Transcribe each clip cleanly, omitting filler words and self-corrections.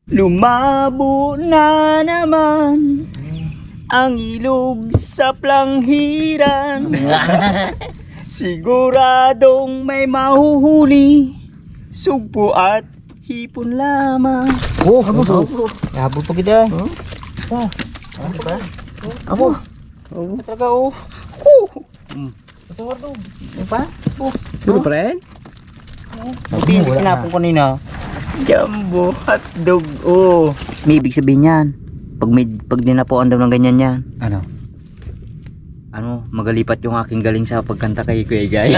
Lumabo na naman ang ilog sa planghiran. Siguradong may mahuhuli, sugpo at hipon lamang. Oh, habol pa kita. Ano ba? Abo. Talaga oh. Ito wardo. Ano pa? Ano pa rin? Hindi kinapong ko nina. Jumbo hotdog. Oh. May ibig sabihin yan. Pag dinapuan daw ng ganyan yan. Ano, magalipat yung aking galing sa pagkanta kay Kuya Jay.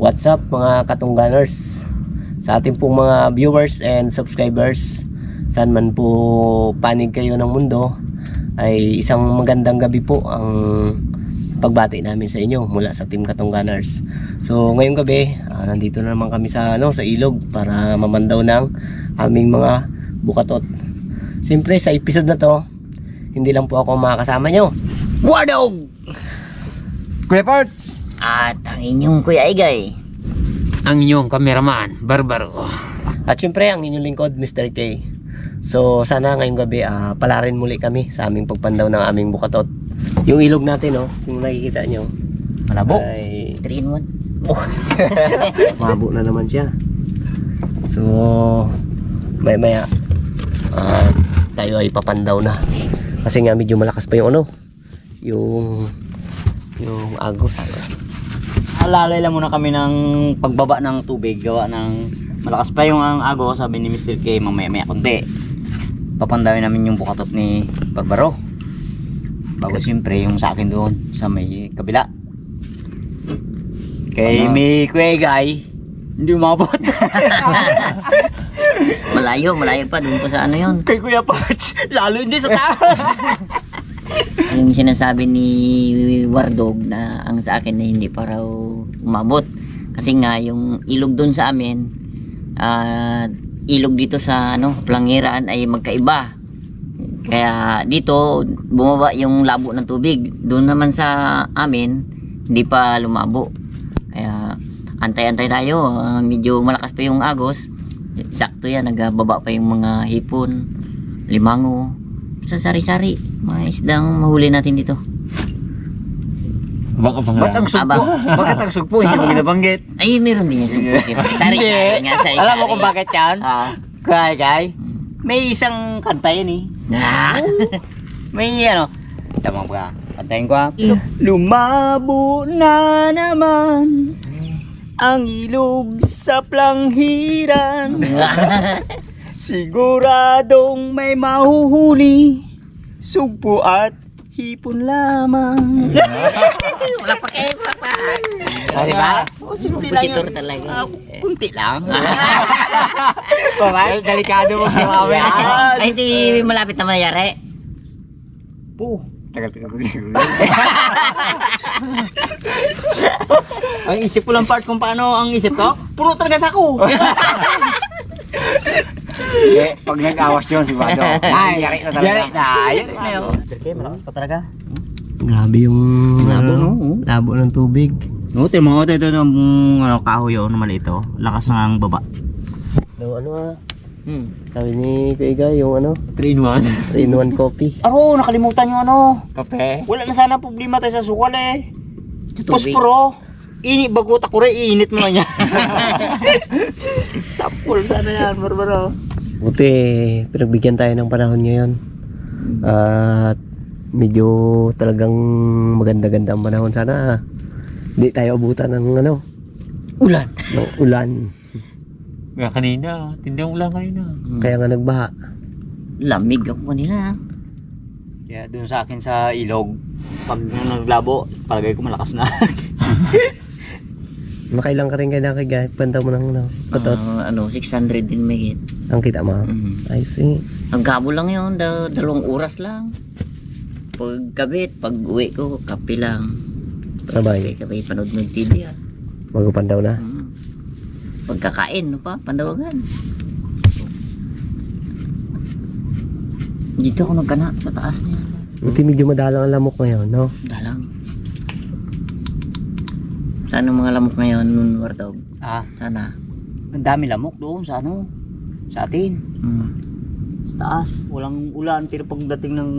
What's up mga katungganers, sa ating pong mga viewers and subscribers, saan man po panig kayo ng mundo, ay isang magandang gabi po ang pagbati namin sa inyo mula sa Team Katungganers. So ngayong gabi, nandito na naman kami sa ilog para mamandaw ng aming mga bukatot. Siyempre sa episode na to, hindi lang po ako makakasama nyo, Wardog! Kuya Parts! At ang inyong Kuya Igay. Ang inyong kameraman, Barbaro. At syempre ang inyong lingkod, Mr. K. So sana ngayong gabi palarin muli kami sa aming pagpandaw ng aming bukatot. Yung ilog natin, kung nakikita nyo, Malabo. ay 3 in 1. mabo na naman siya. So maya tayo ay papandaw na. Kasi nga medyo malakas pa yung yung agos. Alalay lang muna kami ng pagbaba ng tubig. Gawa ng malakas pa yung ang ago. Sabi ni Mr. K, mamaya konti. Papandawin namin yung bukatot ni Barbaro. Bago siyempre yung sa akin doon sa may kabila. Kay may Kuya Igay, hindi umabot. Malayo pa dun pa sa ano yun. Kay Kuya Parts, lalo hindi sa taas. Yung sinasabi ni Wardog na ang sa akin na hindi pa raw umabot. Kasi nga yung ilog dun sa amin, ilog dito sa Planghiran ay magkaiba. Kaya dito bumaba yung labo ng tubig. Doon naman sa amin hindi pa lumabo. Kaya antay-antay tayo. Medyo malakas pa yung agos. Sakto yan, nagbaba pa yung mga hipon, limango, sa sari-sari, mga isdang mahuli natin dito. Ba't ang sugpo? Bakit ang sugpo? Hindi mo ginabanggit. Ay, meron din yung sugpo. Sari-sari nga sa Alam mo kung bakit yan? Kuya Igay, may isang kanta yan eh. May tama ba? Kantahin ko Lumabo na naman ang ilog sa planghiran. Siguradong may mahuhuli, sugpo at hipon lamang. Wala pa kayo, papa. Diba? Kompositor talaga. Kunti lang. Pamay, delikado mo si mami. Ay, hindi malapit na mayari. Tagal. Ang isip ko lang part kung paano ang isip ko, puno talaga sa ako. Pag nag-awas yun si Bado, yari na talaga. Yari na yun. Okay, malakas pa talaga. Grabe yung labo ng tubig. No, ito yung mga ito ng kahoy na maliit. Lakas ng baba. No, ano ah. Hmm. Sabi ni Kuya yung ano, 3-in-1. 3-in-1 coffee. Aro, nakalimutan yung ano. Kape. Wala na sana problema tayo sa sukal eh. Sa tubig. Posporo. Ini bagot ako rin, init mo lang yan. Sapul sana yan, barbaro. Buti, pinagbigyan tayo ng panahon ngayon. At medyo talagang maganda-ganda ang panahon. Sana hindi tayo abutan ng ano, Ulan. ng ulan. Kaya kanina, tindang ulan kanina. Kaya nga nagbaha. Lamig ako kanina. Kaya dun sa akin sa ilog, pag naglabo, palagay ko malakas na. Makailang ka rin kayo nakagay. Panta mo ng ano, katot. 600 din may hit. Ang kita mo. I see. Ang gabo lang yun, 2 oras lang. Pag kabit, pag uwi ko, kape lang. Sabay. Sabay panood ng TV ah. Magupandaw na. Pagkakain, no pa, pandawagan. Dito ako nagkana sa taas niya. Buti medyo madalang ang lamok ngayon, no? Dalang. Saan ang mga lamok ngayon nun, Wardog? Ah, Sana. ang dami lamok doon sa ano, sa atin. Sa taas, walang ulan. Pero pagdating ng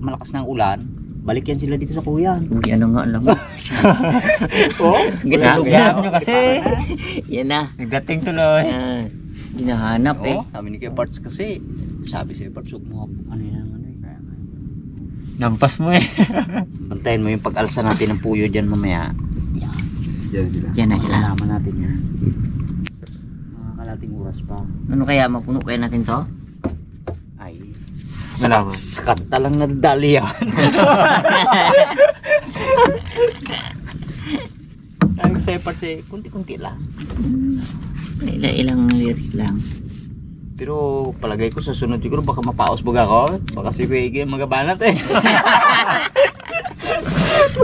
malakas ng ulan, balik yan sila dito sa kuyan. Uy, ano nga ang lamok? Oh, Ginagawa nyo kasi. Yan na. Nagdating tuloy. Hinahanap eh. oh, sabi ni Kuya Parts kasi, sabi si Kuya Parts, huwag mo, ano yan, ano eh. Kaya, Nampas mo eh. bantayan mo yung pag-alsa natin ng puyo dyan mamaya. Yan na sila. Malaman natin yan. Mga kalating oras pa. Ano kaya, mapuno kaya natin to? Ay, Malaman. sakat talang nadali yan. Sabi ko sa'yo Parts eh, kunti-kunti lang. Ilang lirik lang. Pero palagay ko sa sunod siguro baka mapaos baga ako. Baka si Kuya Iggy magabanat eh.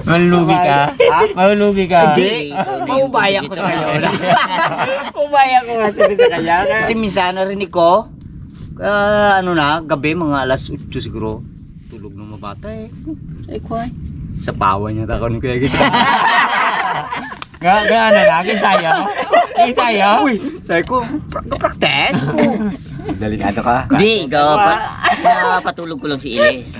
Malulugi ka. Ha? Malulugi ka. Hindi. Maubaya ko sa kanya. Maubaya ko nga sabi sa kanya. Kasi minsan narinig ko, ano na, gabi mga alas 8 siguro. Tulog ng mabata eh. Ay ko ay. Sa pawa niya ako ni Kuya Iggy. Ano na, kinsayo. Kinsayo. Uy, sabi ko, practice. Delikado ka. Hindi, patulog ko lang si Ilis.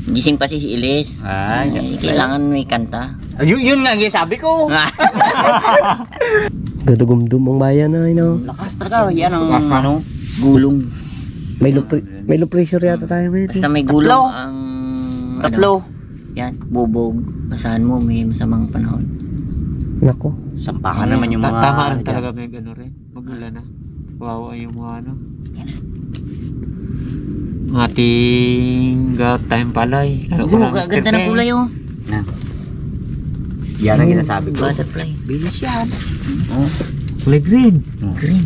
Gising pa si Ilis. Ay, Kailangan may kanta. yun nga ang sabi ko. Gadugumdum ang bayan na, no? Lakas talaga, yan ang ano. Gulong. May low pressure yata tayo, mate. Basta may gulong Tatlo. ang... Tatlo. Yan, bubog. Basahan mo, may masamang panahon. Nako. Sampahan naman yung mga... Tama rin talaga may gano rin. Magulan na. Wawa yung mga ano. Ating time palay. Lalo ko na, Mr. Ganda ng Ken. kulay oh. Yan ang ginasabi ko. Butterfly. Bilis yan. Kulay green. Green.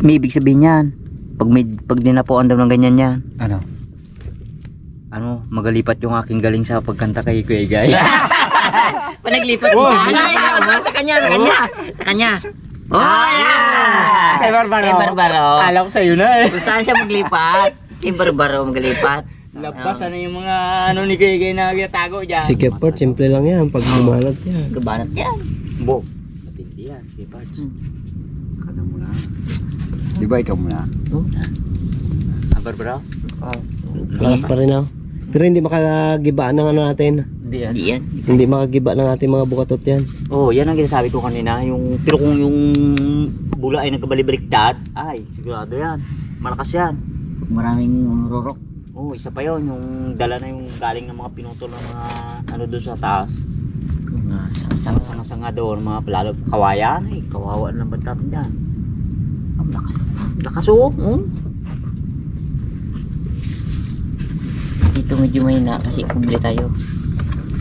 May ibig sabihin yan. Pag dinapuan daw ng ganyan yan. Ano, magalipat yung aking galing sa pagkanta kay Kuya Iggy. Panaglipat mo. Sa kanya. Sa kanya. Oh, yeah! Kay Barbaro. Kay Barbaro. Alam ko sa'yo na eh. Kung saan siya maglipat? Kay Barbaro maglipat. Lapas, ano yung mga ano ni Kuya Iggy na ginatago dyan. Si Keport, simple lang yan. Pag bumalat yan. Gabanat yan. Bo. Matindi yan, Kuya Parts. Kada muna. Di ba ikaw muna? Barbaro? Lakas pa rin, no? Pero hindi makagibaan ng ano natin. Hindi yan. Hindi yan. Hindi makagiba ng ating mga bukatot yan. Oh, yan ang ginasabi ko kanina. Pero kung yung bula ay nagkabalibaliktad, ay, sigurado yan. Malakas yan. Maraming rurok. Oh, isa pa yon yung dala na yung galing ng mga pinutol ng mga ano doon sa taas. Sanga-sanga doon, mga palalo kawayan. Ay, kawawa na lang natin dyan. Ang lakas. Lakas oh. Dito medyo may na kasi kubli tayo.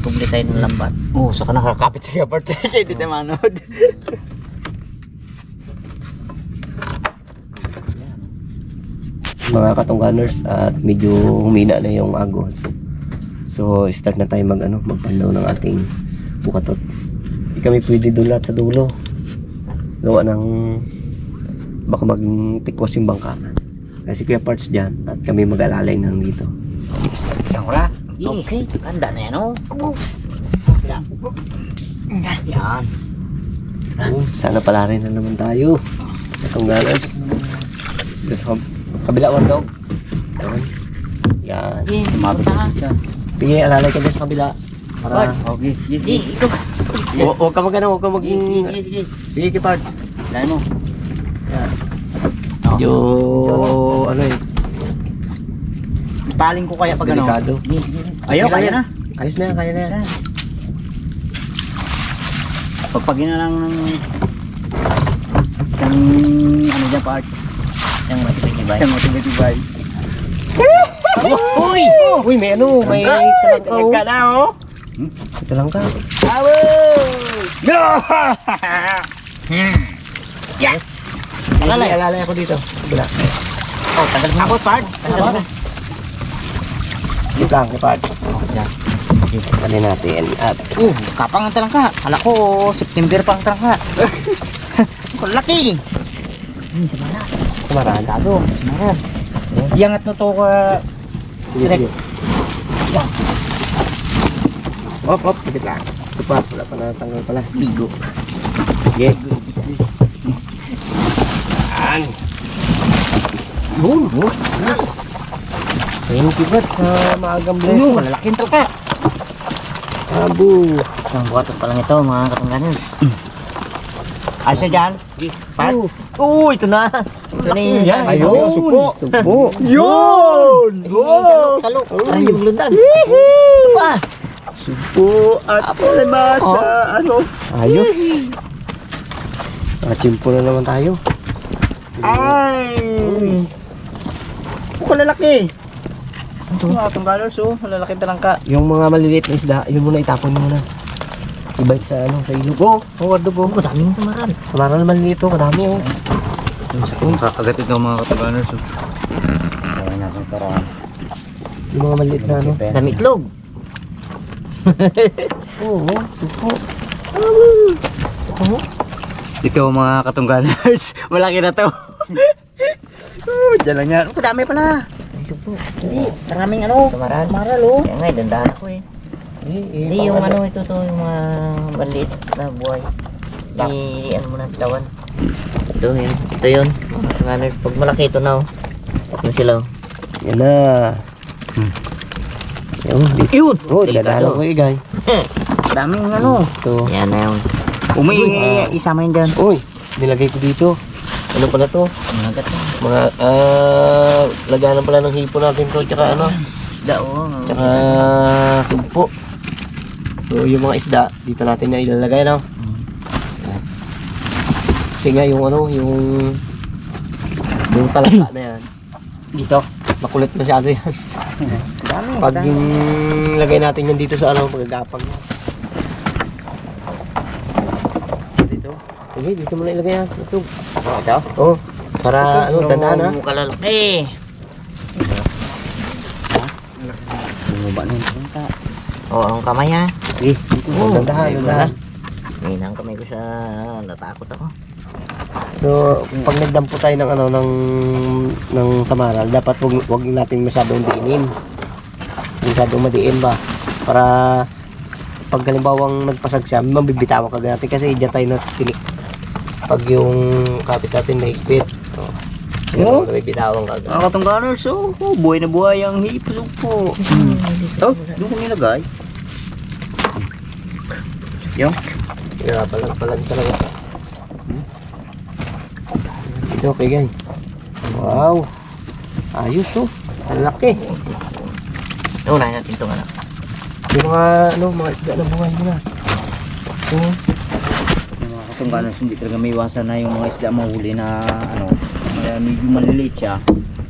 Kubli tayo ng lambat. Oh, saka nakakapit sa kapart. Kaya di tayo manood. Mga katungganers, at medyo humina na yung agos. So start na tayo magpandaw ng ating bukatot. Hindi kami pwede doon lahat sa dulo. Gawa ng baka maging tikwas yung bangka. Kasi Kuya Parts dyan at kami mag-alalay nang dito. Okay. Ganda na yan oh. Yan. Sana pala rin na naman tayo. Itong galas. Dito sa kabila ko daw. Yan. Tumabot na siya. Sige, alalay ka dyan sa kabila. Para... Okay, sige, sige. Ikaw. Huwag ka mag-ano, huwag ka mag... Sige. Sige, Kipards. Dahil mo. Medyo... ano eh. Taling ko kaya pag ano. Delikado. Ayaw, kaya na. Ayos na yan, kaya na yan. Pagpagin na lang ng isang ano dyan parts. Yung matibay-tibay. Isang matibay-tibay. Uy! Uy, may ano, may talangkaw. Ka na oh. Ito lang ka. Yes! Alalay, alalay ako dito. Kabila. Oh, tagal mo. Ako parts. Tagal mo. Dito lang, Kipards. Yan. Tali natin. At... Kapang ang talangka. Kala ko September pang talangka. Ang laki. Kumaraan. Dado. Sinaran. Iangat mo to ka. Sige. Op, dikit lang. Ito pa, wala pa natanggal pala. Bigo. Sige. Yan. Yun. Thank you, Bert, sa maagang blessing. Malalaking talangka. Abo. Ang buhat pa lang ito, mga katungganan. Asa dyan? Parts. Ito na. Ito na yung Yan. Ayun. Supo. Yun! Kalo. Ay, yung lundag. Ito pa. Supo at Oh. ano? ayos. Chimpo na naman tayo. Ay! Lalaki. Ito nga, itong galos oh. Malalaking talangka. Yung mga maliliit na isda, yun muna itapon mo muna. Ibalik sa ano, sa ilog. Oh, wardo po. Ang daming tumaran. Kamaran naman maliliit oh, kadami oh. Kakagat ito mga kataganers. Gawin natin para Yung mga maliliit na ano. Dami itlog. Oo, supo. ito mga katungganers. Malaki na to. Diyan lang yan. Oh, dami pala. Hindi, maraming ano. Tumaran. Maral oh. Kaya nga, dandahan ako eh. Hindi yung ano ito to, yung mga maliit na buhay. Ano mo na, tawan. Ito yun, ito yun. Mga katungganers, pag malaki ito na oh. Ito sila oh. Yan na. Yun. Oh, Delikado. dadalo ko igay. Daming ano. Ito. Yan na yun. Umiingi, isama yun dyan. Uy, nilagay ko dito. Ano pala to? Ang hagat na. Mga, laganan pala ng hipo natin to. Tsaka ano, Isda oh. tsaka sugpo. So, yung mga isda, dito natin na ilalagay, no? Kasi nga, yung ano, yung talaka na yan. Dito, makulit masyado yan. Dami. Pag yung lagay natin yan dito sa ano, magagapang. Dito. Sige, dito mo na ilagay yan. Ito. Ito? Oh, para ano, tandaan ha. Mukha lalaki. Bumaba na yung talangka. Oo, ang kamay ha. Sige, dito. Tandaan, tandaan. Ngayon ang kamay ko sa natakot ako. So, pag nagdampo tayo ng ano ng samaral, dapat wag natin masyadong diinin. Masyadong madiin ba para pag halimbawang nagpasag siya, mabibitawan ka natin kasi diyan tayo natinik. Pag yung kapit natin mahigpit. So, mabibitawan ka agad. Mga katungganers oh. Buhay na buhay ang hipusog po. Oh, doon ko nilagay. Yung? Hirapan lang talaga. Ito, okay guys. Wow. Ayos oh. Ang laki. Unahin natin itong anak. Yung mga isda na buhay nila. Oh. Yung mga katungganers, hindi talaga may iwasan na yung mga isda mahuli na ano, medyo maliliit siya.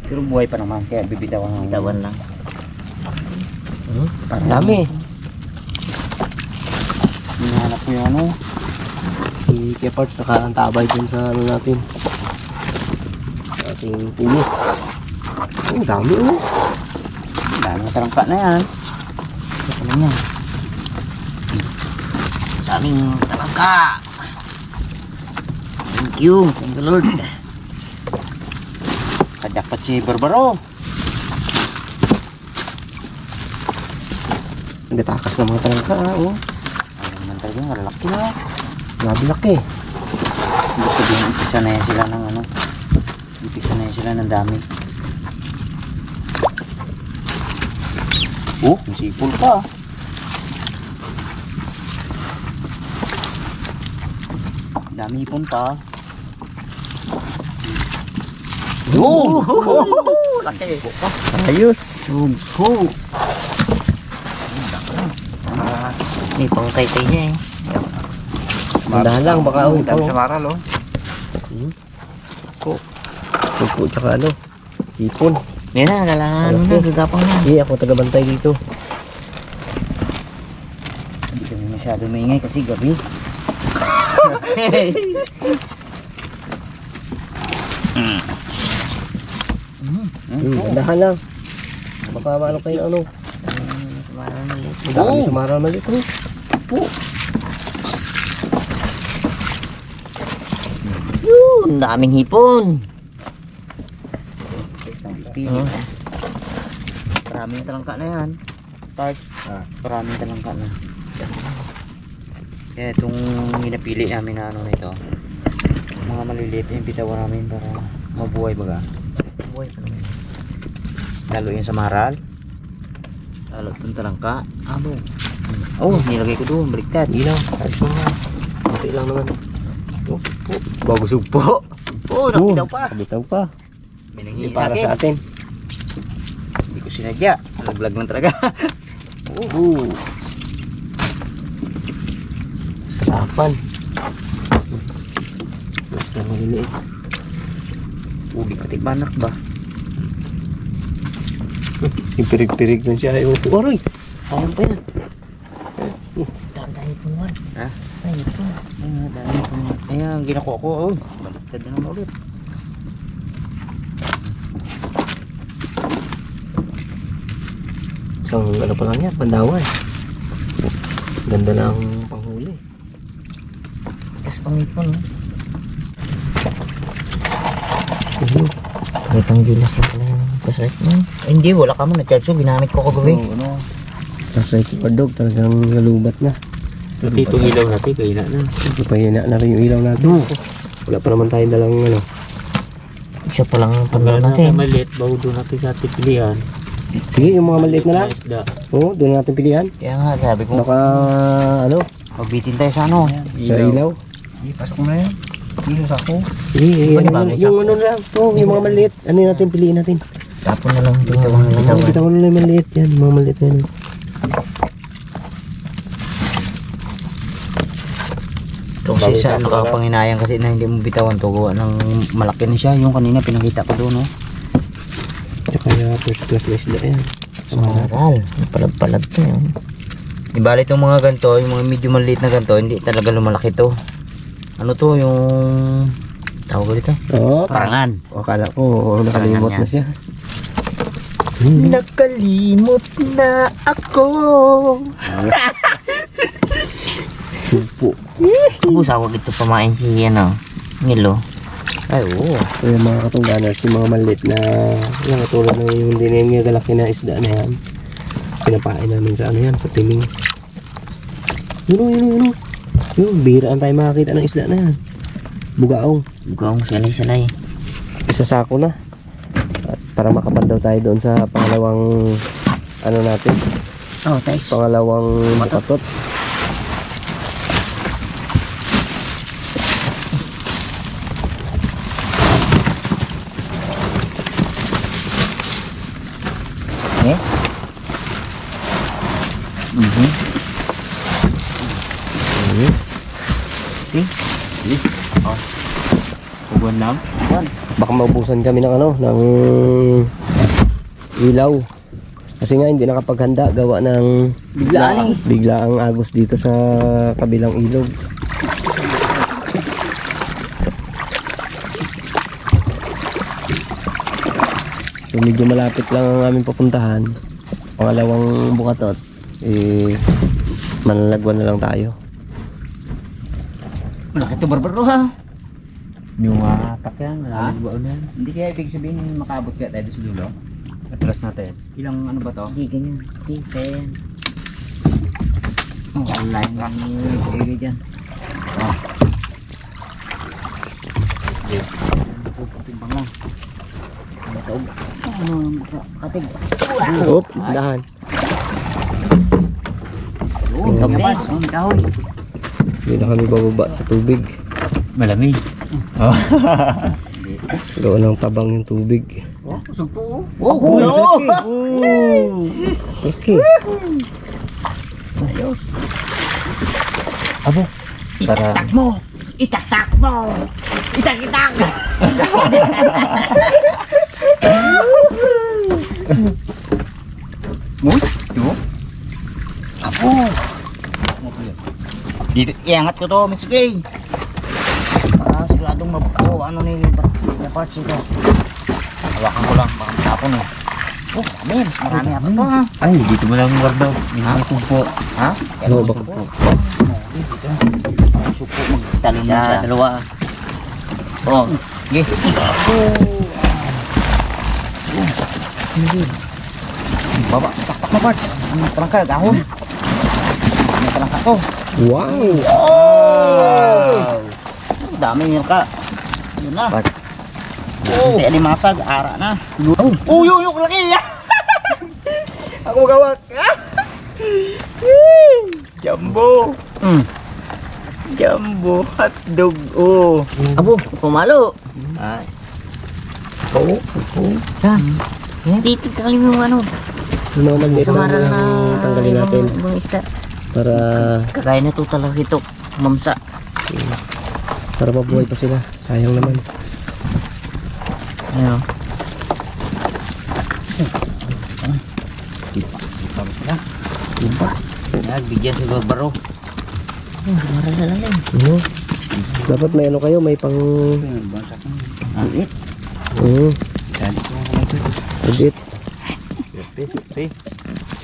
Pero buhay pa naman, kaya bibitawan lang. Bitawan lang. Dami. Hinahanap ko yung ano. Si Kepards nakaantabay dun sa ano natin. Sa ating TV. Oh, dami oh. Dami na talangka na yan. Isa pa lang yan. Daming talangka. Thank you Lord. Kajakpat si Barbaro. Nagatakas ng mga talangka oh. Ayun man talaga, malaki na. Grabe laki. Ibig sabihin, umpisa na yan sila ng ano. Umpisa na yan sila ng dami. Oh, may sipol pa. Dami ipon pa. Oh! Laki. Ayos. May pangkay-kay niya eh. Mandahan lang, baka Dami sa maral, oh. Supo tsaka ano, ipon. Yan na, kailangan mo na, gagapang na. Hindi, ako tagabantay dito. Hindi kami masyado maingay kasi gabi. Mandahan lang. Baka ano kayo ano. Dami sa maral maliit. Yun, daming hipon. Maraming talangka na yan. Tart. Maraming talangka na. Kaya itong minapili namin na ano nito. Mga maliliit yung bitawan namin para mabuhay baga. Mabuhay pa naman. Lalo yung sa maral. Lalo itong talangka. Abo. Oh, nilagay ko doon. Baliktad. Hindi lang. Ayos naman. Kunti lang naman. Bago sugpo. Oh, nakitaw pa. Kabitaw pa. May Hindi nanghihi sa para akin. sa atin. Hindi ko sinadya. Vlog lang talaga. Sarapan. Mas na maliliit. Uli pati banak ba? Ipirig-pirig lang siya. Aroy! Sayang pa yan. Dami po naman. Ha? Ay, ito. Dami po. Ayan, ginakuha ko. Oh, baliktad na naman ulit. Isang ano pa lang yan, pandawan. Ganda ng panghuli. Tapos pangipon. May panggilas na pala yung kasait mo. Hindi, wala ka mo. Na-charge ko. Ginamit ko kagabi. Ano? Tapos ito pa dog, talagang nalubat na. Pati itong ilaw natin, kaya na. Pahina na rin yung ilaw natin. Wala pa naman tayong dalang ano. Isa pa lang ang Pagkala pagdala natin natin. maliit, bago doon natin sa ating pilihan. Sige, yung mga maliit na lang. Isda. Oo, doon natin pilihan. Kaya nga, sabi ko, Baka ano, Pagbitin tayo sa ano? sa ilaw. Pasok mo na yan. Dito sa ako. Sige, Iba, ano, bagay yung ano na lang. Oo, yung mga maliit. Ano yung natin piliin natin? tapon na lang. Bitawan na lang. Kita ko na lang yung maliit yan. Yung mga maliit na yan. Itong si Isa, nakapanginayang kasi na hindi mo bitawan to. Gawa ng malaki na siya. Yung kanina pinakita ko doon. Oh. Kaya first class na isda yan. Sa maral. Palag-palag to yun. Ibali itong mga ganito, yung mga medyo maliit na ganito, hindi talaga lumalaki to. Ano to, yung tawag ko dito? Oo. Parangan. O, akala ko nakalimot na siya. Nakalimot na ako. Supo. Ubus ako dito pamain si ano, Nilo. Ay, oo. So yung mga katungganers, yung mga maliit na yung katulad ng yung hindi na yung galaki na isda na yan. Pinapain namin sa ano yan, sa timing. Yun. Yung bihiraan tayo makakita ng isda na yan. Bugaong. Bugong salay-salay. Isa sako na. At para makapandaw tayo doon sa pangalawang ano natin, Oh, guys. pangalawang bukatot. Ubuan lang. Baka maubusan kami ng ano, ng ilaw. Kasi nga hindi nakapaghanda gawa ng bigla ang agos dito sa kabilang ilog. So medyo malapit lang ang aming papuntahan. Pangalawang bukatot, manlalagwan na lang tayo. Malaki to barbaro ha. Yung atak yan, maraming baon yan. Hindi kaya ibig sabihin makabot kaya tayo sa dulo. Atras natin. Ilang ano ba to? Hindi ganyan. Hindi, kaya yan. Oh, online area dyan. Timbang lang. Katig. Oop, dahan. Okay. Kahoy. Hindi na kami bababa sa tubig. Malamig. Gawa ng tabang yung tubig. Sugpo. Oh, okay. Abo. Para Itaktak mo. Itaktak mo. Itak-itak. Uy, ito. Apo. Dito, iangat ko to, Mr. K. Para siguradong mabuo, ano ni parts ito. Hawakan ko lang, baka matapon eh. Oh, dami, mas marami ako to ha. ay, dito mo lang wardaw. Hindi mo sumpo. Ha? Ano ba? Dito. Supo, magtalon na siya. Siya, dalawa. Oh, Sige. Baba, taktak mo parts. Ano perangka, gahon. Ano perangka to? Wow! Oh! Dami yun ka. Yun na. Oh. Hindi alimasag, ara na. Oh, yun, laki. Ako gawak. Jumbo. Jumbo hotdog. Oh. abo, pumalo. Ay. Dito kali yung ano, Yung mga maliit na samaran na tanggalin natin mga isda. para Kagaya na to talaga ito, mamsa. mabuhay pa sila. Sayang naman. Ayun. Nagbigyan sa barbaro. Mara na lang. Oo. Dapat may ano kayo, may pang Alit. edit.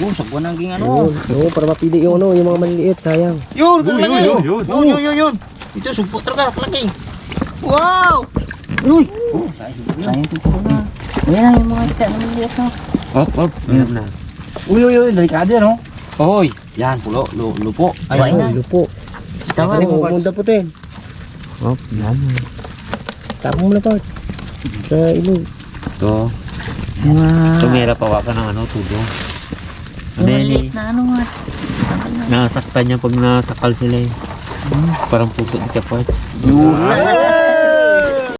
Oh, sagwa naging Oo, ano. oo, para mapili yung ano, yung mga maliliit, sayang. Yun. Yun. Ito sugpo talaga, palaki. Wow! Uy! Sayang ito ko na. Ayan yung mga isda na maliit na. Op. Hirap na. Uy, delikado yan, oh. Oy. Yan, lupo. Buhay na. Lupo. Tawa. Ay, huwag mong daputin. Op, yan. Tapos mo na part. Sa ilog. Ito. Tumira pa ka ng ano, tulo. Ano yan eh. Maliit na ano nga. Nasaktan niya pag nasakal sila eh. Parang puso ni Kaparts. Yun.